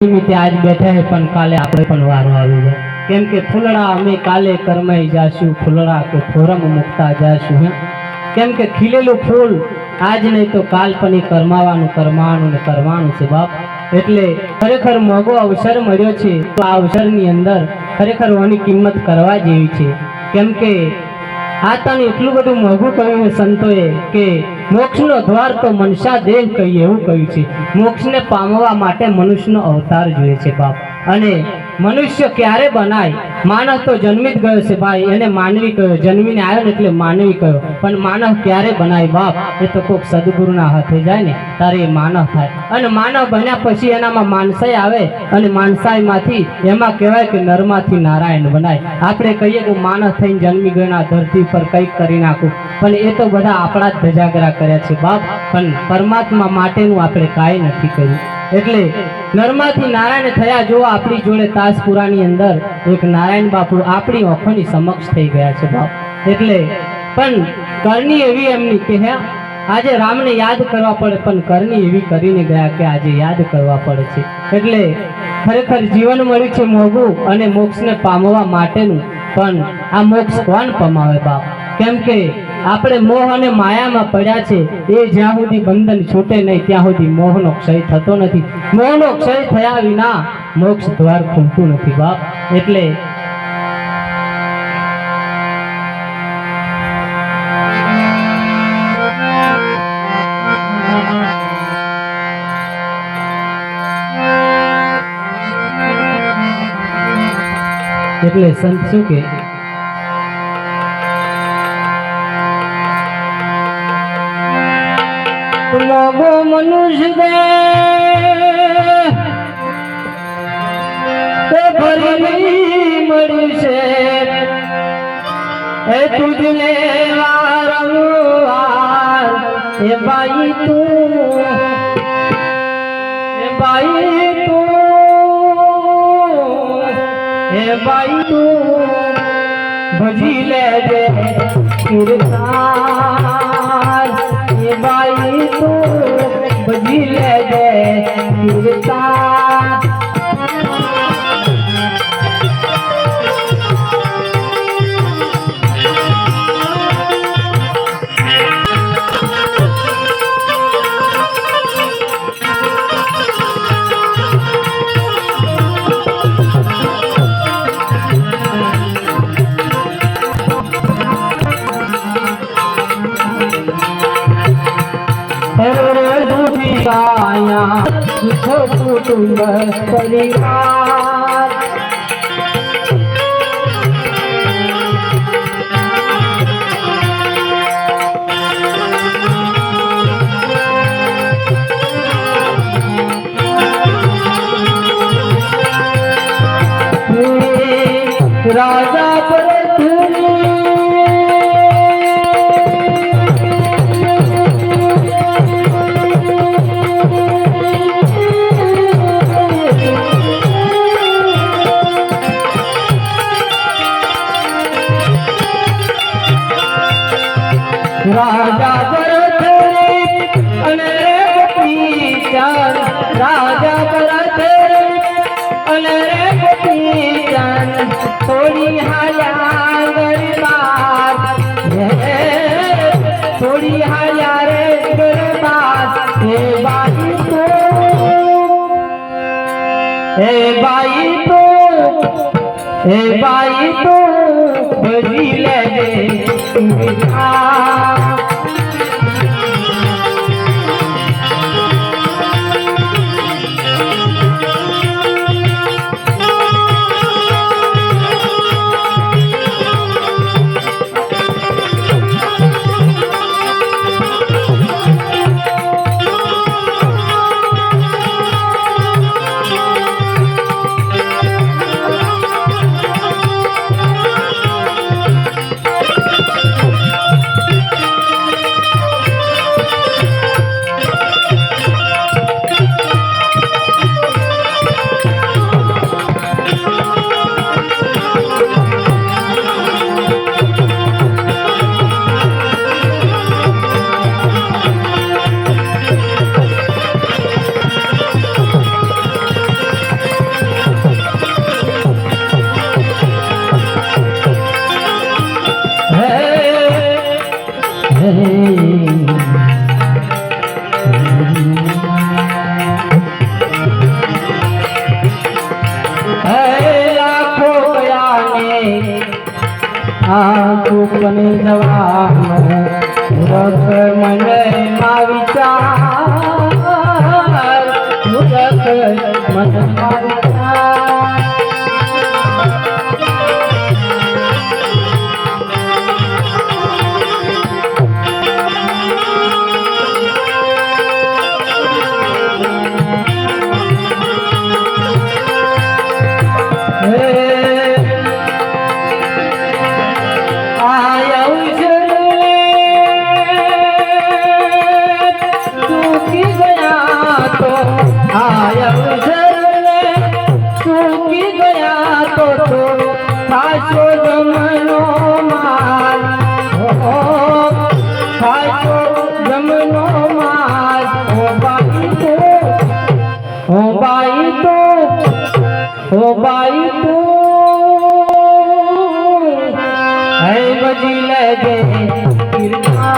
નિમિત્તે આજ બેઠા હે પણ કાલે આપણે પણ વારો આવી જાય કેમ કે ફૂલડા અમે કાલે કરમાઈ જાશું ફૂલડા કે ફોરમ મુકતા જાશું કેમ કે ખીલેલું ફૂલ આજ નહીં તો કાલ પણ કરવાનું છે બાપ એટલે ખરેખર મોગો અવસર મળ્યો છે તો આ અવસરની અંદર ખરેખર ઓની કિંમત કરવા જેવી છે કેમ કે આ તને એટલું બધું મોંઘું કહ્યું છે સંતોએ કે મોક્ષનો દ્વાર તો મનસા દેહ કહીએ એવું કહ્યું છે મોક્ષને પામવા માટે મનુષ્યનો અવતાર જોઈએ છે બાપ અને મનુષ્ય ક્યારે બનાય માનવ તો જન્મી જ ગયો છે ભાઈ એને માનવી કહ્યો જન્મીને આવ્યો ને એટલે માનવી કહ્યો પણ માનવ ક્યારે બનાય બાપ એ તો કોઈક સદગુરુના હાથે જાય ને તારે એ માનવ થાય અને માનવ બન્યા પછી એનામાં માનસાઈ આવે અને માનસાઈમાંથી એમાં કહેવાય કે નરમાંથી નારાયણ બનાય આપણે કહીએ કે માનવ થઈને જન્મી ગયો ના ધરતી પર કંઈક કરી નાખું પણ એ તો બધા આપણા જ ધજાગરા કર્યા છે બાપ પણ પરમાત્મા માટેનું આપણે કાંઈ નથી કર્યું એટલે નરમાંથી નારાયણ થયા જો આપણી જોડે તાજપુરાની અંદર એક નારાયણ બાપુ આપણી ઓખોની સમક્ષ થઈ ગયા છે બાપ એટલે પણ કરણી એવી એમની કે હે આજે રામને યાદ કરવા પડે પણ કરણી એવી કરીને ગયા કે આજે યાદ કરવા પડે છે એટલે ખરેખર જીવન મળ્યું છે મોંઘું અને મોક્ષને પામવા માટેનું પણ આ મોક્ષ કોણ પમાવે બાપ કેમ કે આપણે મોહ અને માયામાં પડ્યા છે એ જ્યાં સુધી બંધન છૂટે નહીં ત્યાં સુધી મોહનો ક્ષય થતો નથી મોહનો ક્ષય થયા વિના મોક્ષ દ્વાર ખુલતું નથી બાપ એટલે સંત શું કે મોગો મનુષ્ય દે તો ફરી નહીં મળશે એ તુજને વારંવાર એ બાઈ તું એ બાઈ તું ભજી લેજે કીર્તાન એ બાઈ તું ભજી લેજે કીર્તાન कुटुंब परिवार राजा राजा भरत अने गोपीचंद राजा भरत अने गोपीचंद थोड़ी हाया गरबार थोड़ी हाया रे गरबार हे बाई तो हे बाई तो हे बाई तो भजी लेजे पण जवान रख मन विचार रख मन विचार ओ बाई तू है बजी लगे किरना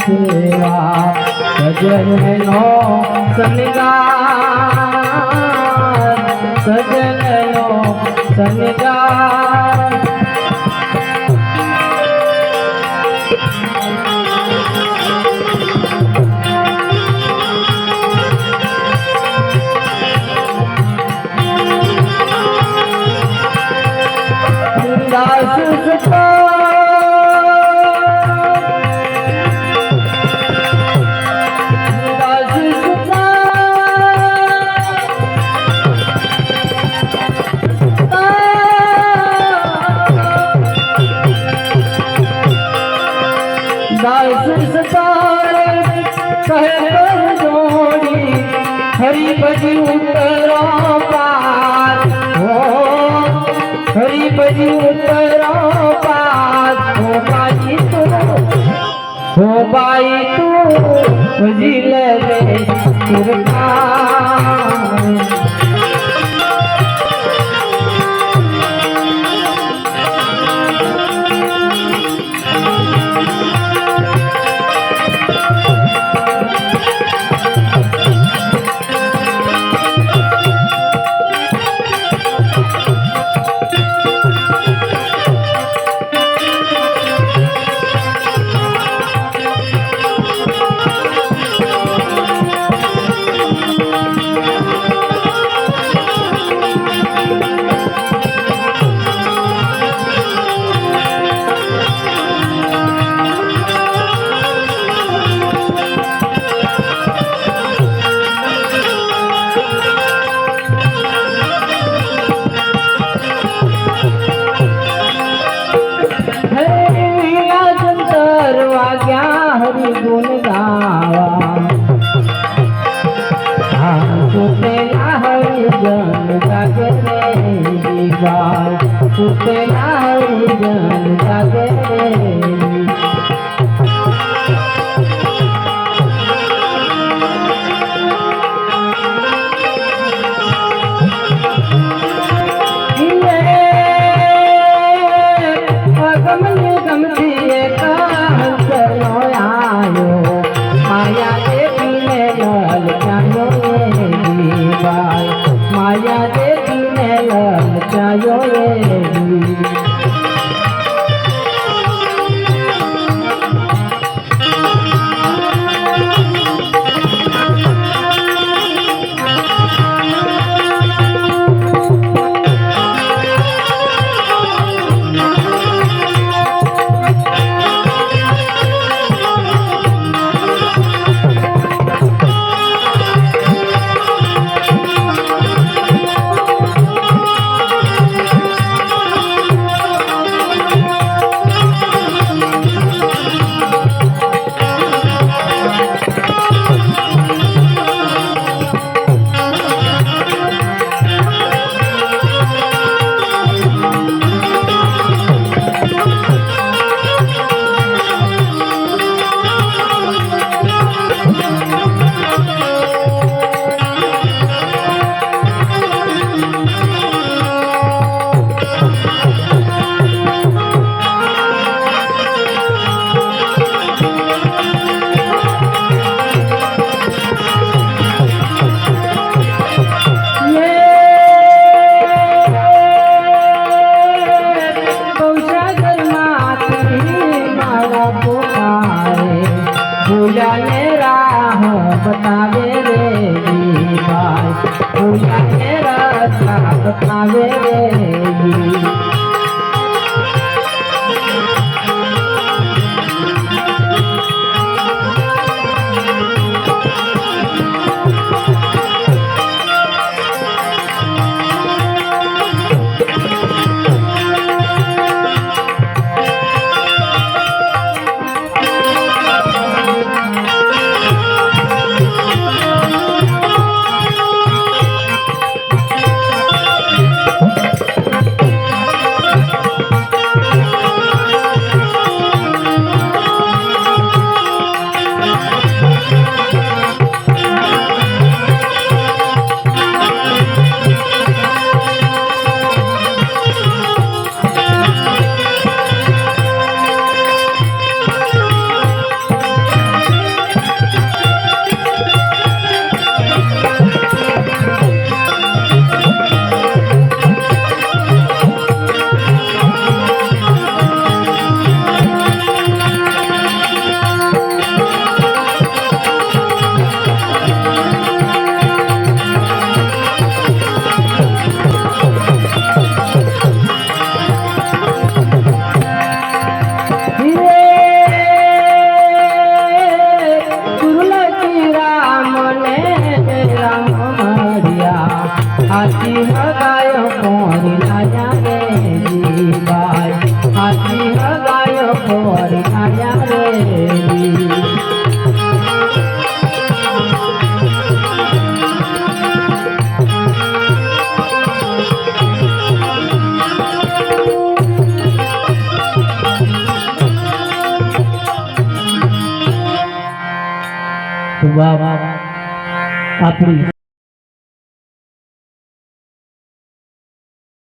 सेवा सजनो सनगार हरि भजी उतरो पार हो हरि भजी उतरो पार हो बाई तू भजी ले हरि गुण गावा सुतेला हरि जन जागे दीवा सुतेला हरि जन जागे गमती का हंस नो आयो रे। पूजाने राह बतावे रे भाई, पूजाने रास्ता बतावे रे। हाथी हगायो कोरी राजा रे भाई, हाथी हगायो कोरी राजा रे। तो बाबा अपनी